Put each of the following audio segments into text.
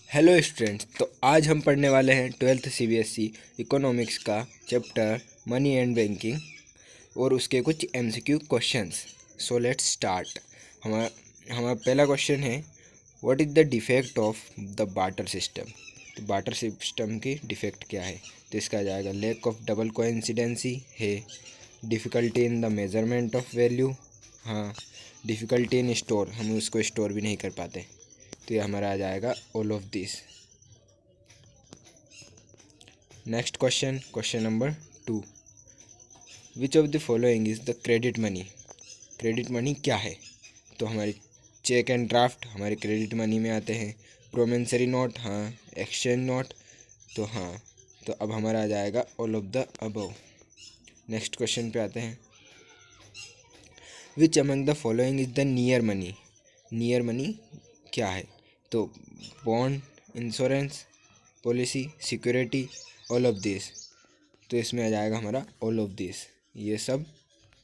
Hello students. तो आज हम पढ़ने वाले हैं 12th CBSE इकोनॉमिक्स का चैप्टर मनी एंड बैंकिंग और उसके कुछ MCQ questions. So let's start. हमारा हमारा पहला क्वेश्चन है, what is the defect of the barter system. तो बार्टर सिस्टम की डिफेक्ट क्या है? तो इसका आ जाएगा लैक ऑफ डबल कोइंसिडेंसी है, difficulty in the measurement of value, हाँ, डिफ़िकल्टी इन स्टोर, हम उसको स्टोर भी नहीं कर पाते। तो ये हमारा आ जाएगा all of this. Next question, question number 2, which of the following is the credit money. Credit money क्या है? तो हमारी चेक एंड ड्राफ्ट हमारे क्रेडिट मनी में आते हैं। प्रोमेंसरी नोट, हाँ, एक्सचेंज नोट, तो हाँ, तो अब हमारा आ जाएगा all of the above. Next question पे आते हैं, which among the following is the near money. Near money क्या है? तो bond, insurance policy, security, all of this. तो इसमें आ जाएगा हमारा ऑल ऑफ दिस। ये सब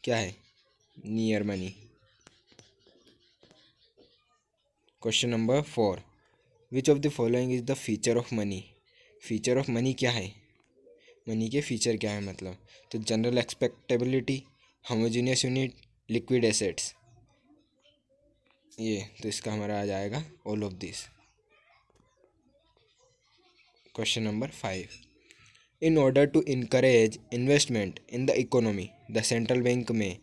क्या है? Near money. Question number 4, which of the following is the feature of money. Feature of money क्या है? मनी के फीचर क्या है मतलब? तो general expectability, homogeneous unit, liquid assets. ये तो इसका हमारा आ जाएगा all of this. Question number 5, in order to encourage investment in the economy the central bank में।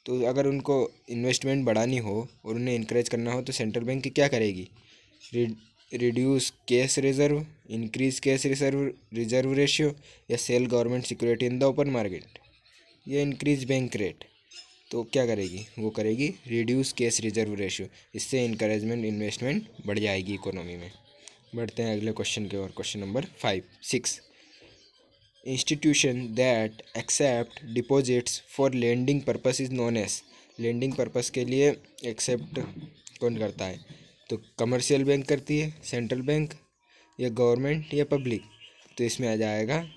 तो अगर उनको इन्वेस्टमेंट बढ़ानी हो और उन्हें इनकरेज करना हो तो सेंट्रल बैंक क्या करेगी? Reduce cash reserve, increase cash reserve ratio, या sell government security in the open market, या इंक्रीज बैंक रेट। तो क्या करेगी? वो करेगी रिड्यूस कैश रिजर्व रेशियो। इससे इनकरेजमेंट इन्वेस्टमेंट बढ़ जाएगी इकोनॉमी में। बढ़ते हैं अगले क्वेश्चन की ओर। Question number 6, institution that accept deposits for lending purpose is known as. Lending purpose के लिए एक्सेप्ट कौन करता है? तो कमर्शियल बैंक करती है, सेंट्रल बैंक, या गवर्नमेंट, या पब्लिक। तो इसमें आ जाएगा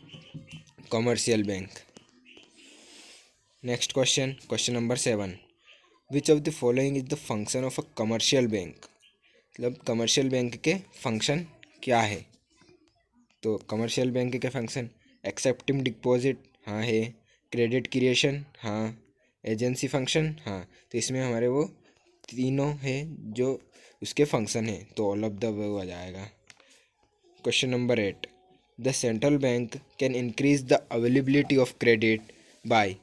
commercial bank. Next question, question number 7, which of the following is the function of a commercial bank. मतलब कमर्शियल बैंक के फंक्शन क्या है? तो कमर्शियल बैंक के फंक्शन, एक्सेप्टिंग डिपॉजिट, हाँ है, क्रेडिट क्रिएशन, हाँ, एजेंसी फंक्शन, हाँ। तो इसमें हमारे वो तीनों है जो उसके फंक्शन है, तो ऑल ऑफ द वो आ जाएगा। Question number 8, the central bank can increase the availability of credit by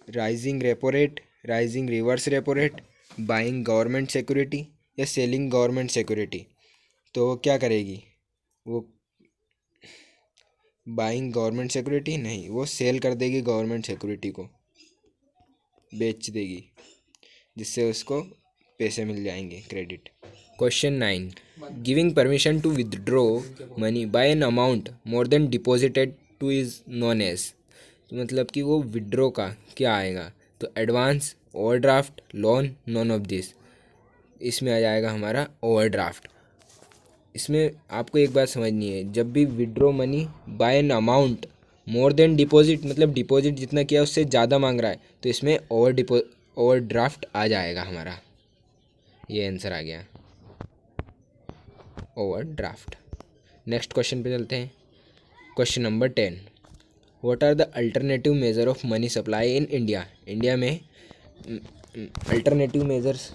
rising repo rate, rising reverse repo rate, buying government security, या सेलिंग गवर्नमेंट सिक्योरिटी। तो वो क्या करेगी? वो बाइंग गवर्नमेंट सिक्योरिटी नहीं, वो सेल कर देगी गवर्नमेंट सिक्योरिटी को, बेच देगी, जिससे उसको पैसे मिल जाएंगे, credit. Question 9, giving permission to withdraw money by an amount more than deposited to is known as. तो मतलब कि वो विड्रॉ का क्या आएगा? तो advance, overdraft, loan, none of this. इसमें आ जाएगा हमारा ओवरड्राफ्ट। इसमें आपको एक बात समझनी है, जब भी withdraw money by an amount more then deposit, मतलब डिपॉजिट जितना किया उससे ज़्यादा मांग रहा है, तो इसमें ओवरड्राफ्ट आ जाएगा हमारा। ये आंसर आ गया, ओवरड्राफ्ट। नेक्स्ट क्वेश्चन पे चलते हैं। Question number 10, what are the alternative measure of money supply in India. India में alternative measures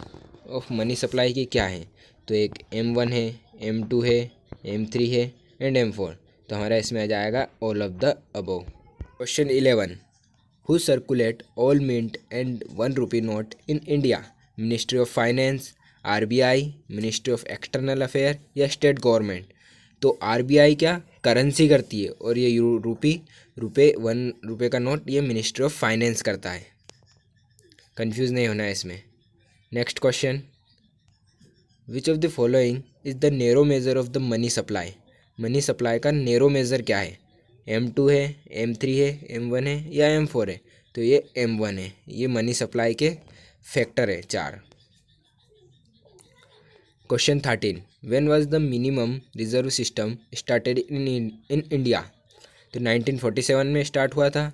of money supply की क्या है? तो एक M1 है, M2 है, M3 है, एंड M4। तो हमारा इसमें आ जाएगा all of the above. Question 11, who circulate all mint and 1 rupee note in India. Ministry of finance, RBI, ministry of external affair, या स्टेट गवर्नमेंट। तो RBI क्या करेंसी करती है, और ये रुपये 1 रुपये का नोट ये मिनिस्ट्री ऑफ फाइनेंस करता है। कंफ्यूज नहीं होना है इसमें। Next question, which of the following is the narrow measure of the money supply. Money supply का नेरो मेजर क्या है? M2 है, M3 है, M1 है, या M4 है। तो ये M1 है। ये मनी सप्लाई के फैक्टर है 4। Question 13, when was the minimum reserve system started in India. तो 1947 में स्टार्ट हुआ था,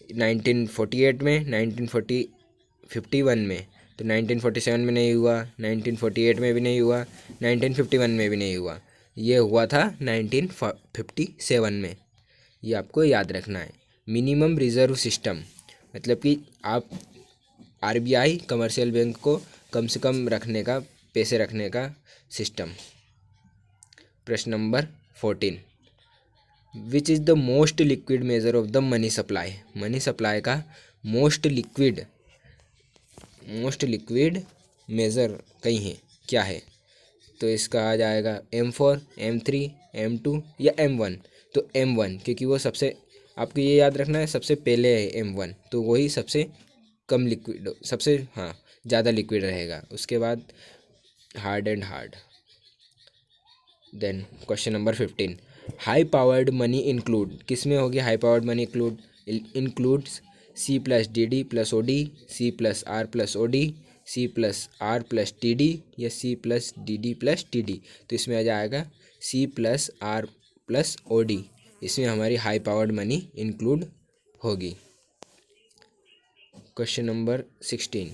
1948 में, 1951 में। तो 1947 में नहीं हुआ, 1948 में भी नहीं हुआ, 1951 में भी नहीं हुआ। ये हुआ था 1957 में, ये आपको याद रखना है। मिनिमम रिजर्व सिस्टम मतलब कि आप आरबीआई कमर्शियल बैंक को कम से कम रखने का, पैसे रखने का सिस्टम। प्रश्न number 14, which is the most liquid measure of the money supply. Money supply का मोस्ट लिक्विड मेज़र कहीं है, क्या है? तो इसका आ जाएगा M4, M3, M2 या M1। तो M1, क्योंकि वो सबसे, आपको ये याद रखना है, सबसे पहले है M1, तो वही सबसे कम लिक्विड, सबसे ज़्यादा लिक्विड रहेगा। उसके बाद hard and hard. Then question number 15, high powered money include, किस में होगी high powered money includes C+DD+OD, C+R+OD, C+R+TD या C+DD+TD। तो इसमें आ जाएगा C+R+OD, इसमें हमारी हाई पावर्ड मनी इंक्लूड होगी। Question number 16,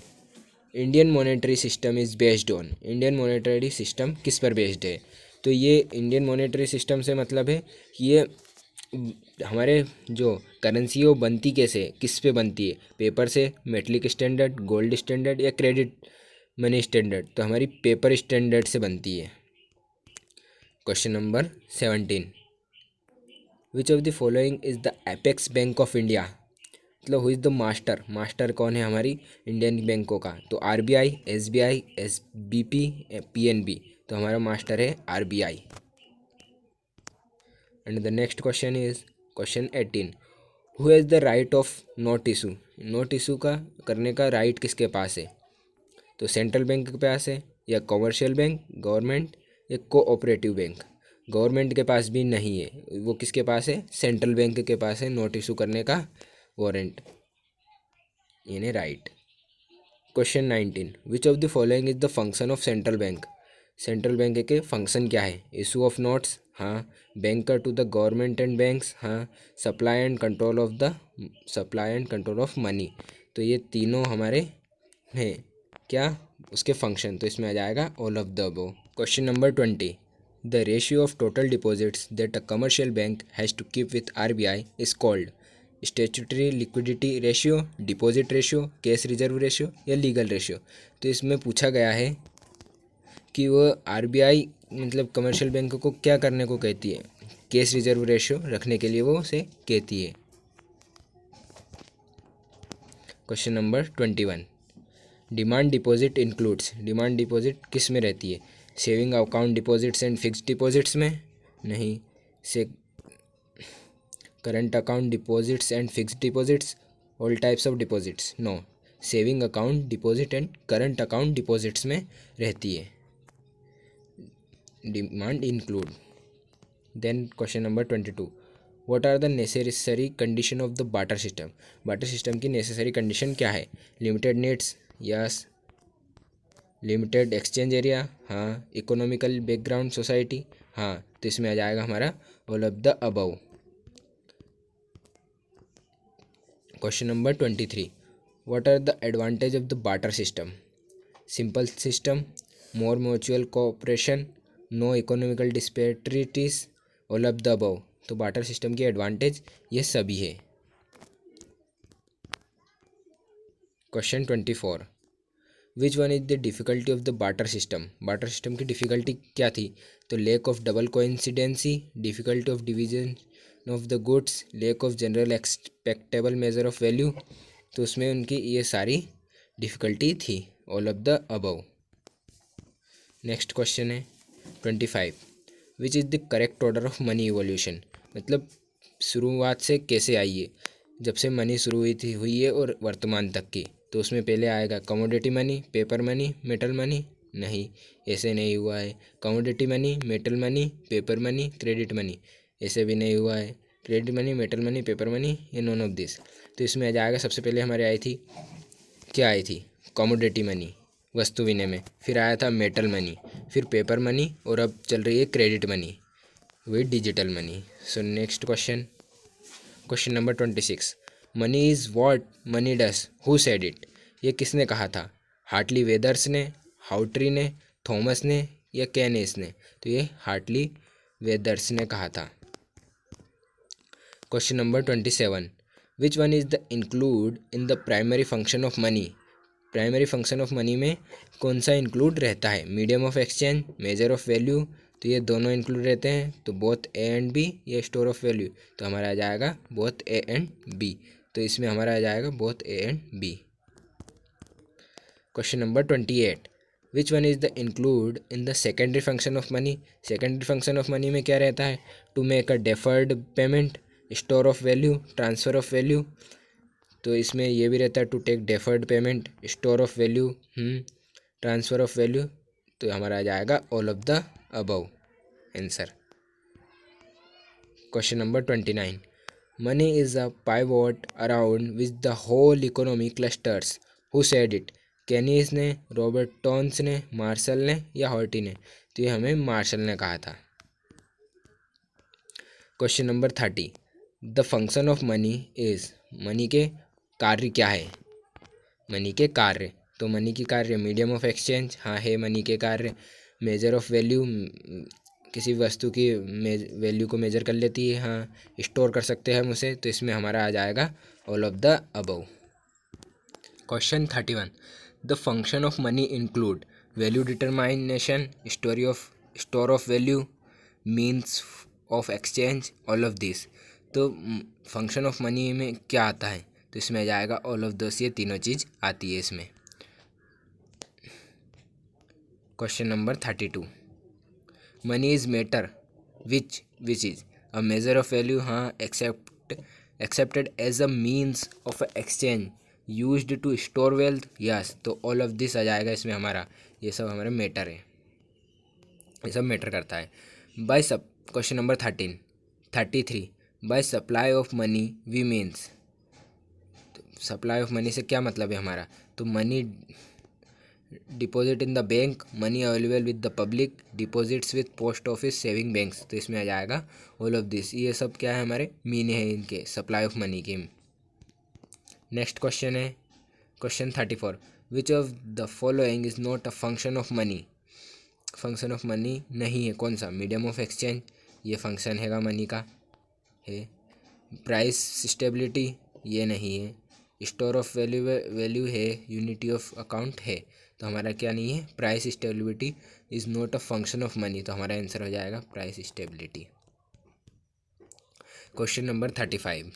Indian monetary system is based on. Indian monetary system किस पर बेस्ड है? तो ये इंडियन मॉनेटरी सिस्टम से मतलब है कि ये हमारे जो करेंसी है वो बनती कैसे, किस पे बनती है? पेपर से, मेटलिक स्टैंडर्ड, गोल्ड स्टैंडर्ड या क्रेडिट मनी स्टैंडर्ड? तो हमारी पेपर स्टैंडर्ड से बनती है। Question number 17, which of the following is the apex bank of India. मतलब हु इज़ द मास्टर कौन है हमारी इंडियन बैंकों का? तो आरबीआई, एसबीआई, एसबीपी, पीएनबी। तो हमारा मास्टर है RBI. And the next question is question 18, who has the right of note issue. Note issue का करने का राइट किसके पास है? तो सेंट्रल बैंक के पास है या कॉमर्शियल बैंक, गवर्नमेंट या कोऑपरेटिव बैंक? गवर्नमेंट के पास भी नहीं है, वो किसके पास है? सेंट्रल बैंक के पास है नोट इशू करने का वारंट, यानी right. Question 19, which of the following is the function of central bank. Central bank के फंक्शन क्या है? इशू ऑफ नोट्स, हाँ। Banker to the government and banks, हाँ। Supply and control of money. तो ये तीनों हमारे हैं क्या उसके फंक्शन, तो इसमें आ जाएगा all of the above. Question number 20, the ratio of total deposits that a commercial bank has to keep with RBI is called statutory liquidity ratio, deposit ratio, cash reserve ratio या legal ratio. तो इसमें पूछा गया है कि वो RBI मतलब commercial bank को क्या करने को कहती है? कैश रिजर्व रेशियो रखने के लिए वो उसे कहती है। Question number 21, demand deposit includes. Demand deposit किस में रहती है? Saving account deposits and fixed deposits में? नहीं। से current account deposits and fixed deposits, all types of deposits? No. Saving account deposit and current account deposits में रहती है demand include. Then question number 22, what are the necessary condition of the barter system. Barter system की necessary condition क्या है? Limited needs, yes. Limited exchange area, हाँ। Economical background society, हाँ। तो इसमें आ जाएगा हमारा all of the above. Question number 23, what are the advantage of the barter system? Simple system, more mutual cooperation, no economical disparities, all of the above. तो barter system की advantage ये सभी है। Question 24, which one is the difficulty of the barter system. Barter system की difficulty क्या थी? तो lack of double कोइंसिडेंसी, difficulty of division of the goods, lack of general expectable measure of value. तो उसमें उनकी ये सारी डिफ़िकल्टी थी, all of the above. Next question है 25, which is the correct order of money evolution. मतलब शुरुआत से कैसे आई है, जब से मनी शुरू हुई है और वर्तमान तक की। तो उसमें पहले आएगा commodity money, paper money, metal money? नहीं, ऐसे नहीं हुआ है। Commodity money, metal money, paper money, credit money? ऐसे भी नहीं हुआ है। Credit money, metal money, paper money या नॉन ऑफ दिस? तो इसमें आ जाएगा सबसे पहले हमारे आई थी, क्या आई थी? कमोडिटी मनी, वस्तु विनिमय। फिर आया था मेटल मनी, फिर पेपर मनी और अब चल रही है credit money with digital money. So next question, question number 26, money is what money does, who said it. ये किसने कहा था? हार्टली वेदर्स ने, हाउट्री ने, थॉमस ने या कैनेस ने? तो ये हार्टली वेदर्स ने कहा था। Question number 27, which one is the include in the primary function of money. Primary function of money में कौन सा इंक्लूड रहता है? Medium of exchange, major of value, तो ये दोनों इंक्लूड रहते हैं। तो बोथ ए एंड बी, या स्टोर ऑफ वैल्यू, तो हमारा आ जाएगा बोथ ए एंड बी। तो इसमें हमारा आ जाएगा both A and B. Question number 28, which one is the include in the secondary function of money. Secondary function of money में क्या रहता है? To make a deferred payment, store of value, transfer of value. तो इसमें ये भी रहता है to take deferred payment, store of value, transfer of value. तो हमारा आ जाएगा all of the above answer. Question number 29, money is a pivot around which the whole economy clusters, who said it. Keynes ने, Robert Tons ने, martial ने, या horti ने। तो ये हमें मार्शल ने कहा था। Question number 30, the function of money is. Money के कार्य क्या है? मनी के कार्य, तो मनी की कार्य मीडियम ऑफ एक्सचेंज, हाँ है मनी के कार्य। मेजर ऑफ वैल्यू, किसी वस्तु की वैल्यू को मेजर कर लेती है, हाँ। स्टोर कर सकते हैं हम उसे, तो इसमें हमारा आ जाएगा all of the above. Question 31, the function of money include value determination, store of value, means of exchange, all of this. तो फंक्शन ऑफ मनी में क्या आता है? तो इसमें आ जाएगा ऑल ऑफ दिस, ये तीनों चीज़ आती है इसमें। Question number 32, money is matter which is a measure of value, हाँ। Accepted as a means of exchange, used to store wealth, yes. तो ऑल ऑफ दिस आ जाएगा इसमें हमारा, ये सब हमारे मैटर है, ये सब मैटर करता है। बाय सब question number 33, by supply of money we means. Supply of money से क्या मतलब है हमारा? तो money deposit in the bank, money available with the public, deposits with post office, saving banks. तो इसमें आ जाएगा ऑल ऑफ दिस। ये सब क्या है हमारे मीन है इनके, सप्लाई ऑफ मनी के। नेक्स्ट क्वेश्चन है question 34, which of the following is not a function of money. Function of money नहीं है, कौन सा? मीडियम ऑफ एक्सचेंज, ये फंक्शन हैगा मनी का है। प्राइस स्टेबिलिटी, ये नहीं है। स्टोर ऑफ वैल्यू है, यूनिटी ऑफ अकाउंट है। तो हमारा क्या नहीं है? Price stability is not a function of money. तो हमारा आंसर हो जाएगा price stability. Question number 35,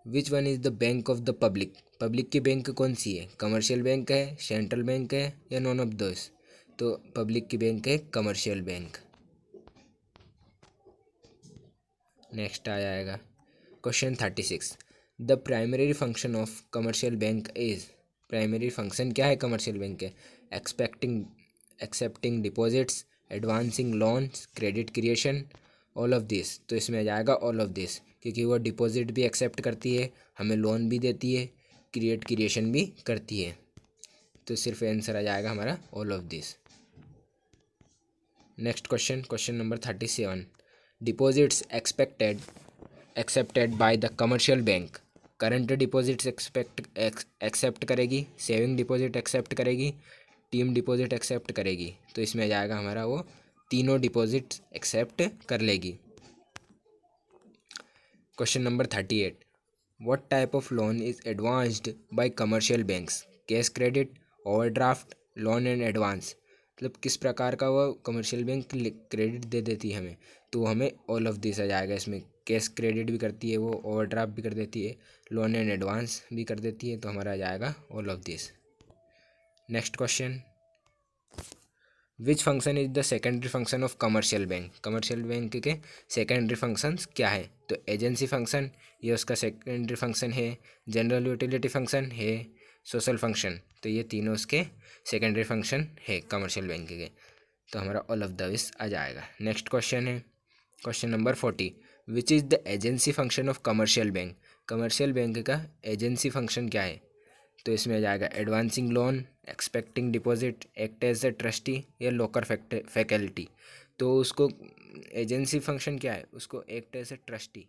which one is the bank of the public. Public की बैंक कौन सी है? कमर्शियल बैंक है, सेंट्रल बैंक है, या नॉन ऑफ दोस। तो पब्लिक की बैंक है कमर्शियल बैंक। नेक्स्ट आ जाएगा question 36, the primary function of commercial bank is. Primary function क्या है कमर्शियल बैंक के? Accepting deposits, advancing loans, credit creation, all of this. तो इसमें आ जाएगा ऑल ऑफ दिस, क्योंकि वो डिपॉजिट भी एक्सेप्ट करती है, हमें लोन भी देती है, क्रिएशन भी करती है। तो सिर्फ आंसर आ जाएगा हमारा all of this. Next question number 37, deposits accepted by the commercial bank. Current deposits accept करेगी, सेविंग डिपॉजिट एक्सेप्ट करेगी, टीम डिपॉजिट एक्सेप्ट करेगी। तो इसमें आ जाएगा हमारा वो तीनों डिपॉजिट्स एक्सेप्ट कर लेगी। Question number 38, what type of loan is advanced bye commercial banks. Cash credit, overdraft, loan and advance. मतलब किस प्रकार का वो कमर्शियल बैंक क्रेडिट दे देती है हमें। तो हमें ऑल ऑफ दिस आ जाएगा इसमें। कैश क्रेडिट भी करती है वो, ओवरड्राफ्ट भी कर देती है, लोन एंड एडवांस भी कर देती है। तो हमारा आ जाएगा all of this. Next question, which function is the secondary function of commercial bank. Commercial bank के सेकेंडरी फंक्शंस क्या है? तो एजेंसी फंक्शन, ये उसका सेकेंडरी फंक्शन है। जनरल यूटिलिटी फंक्शन है, सोशल फंक्शन। तो ये तीनों उसके सेकेंडरी फंक्शन है कमर्शियल बैंक के। तो हमारा ऑल ऑफ दिस आ जाएगा। नेक्स्ट क्वेश्चन है question number 40, which is the agency function of commercial bank. Commercial bank का एजेंसी फंक्शन क्या है? तो इसमें आ जाएगा advancing loan, expecting deposit, act as a trustee, या लोकर फैकल्टी। तो उसको एजेंसी फंक्शन क्या है? उसको एक्ट एज अ ट्रस्टी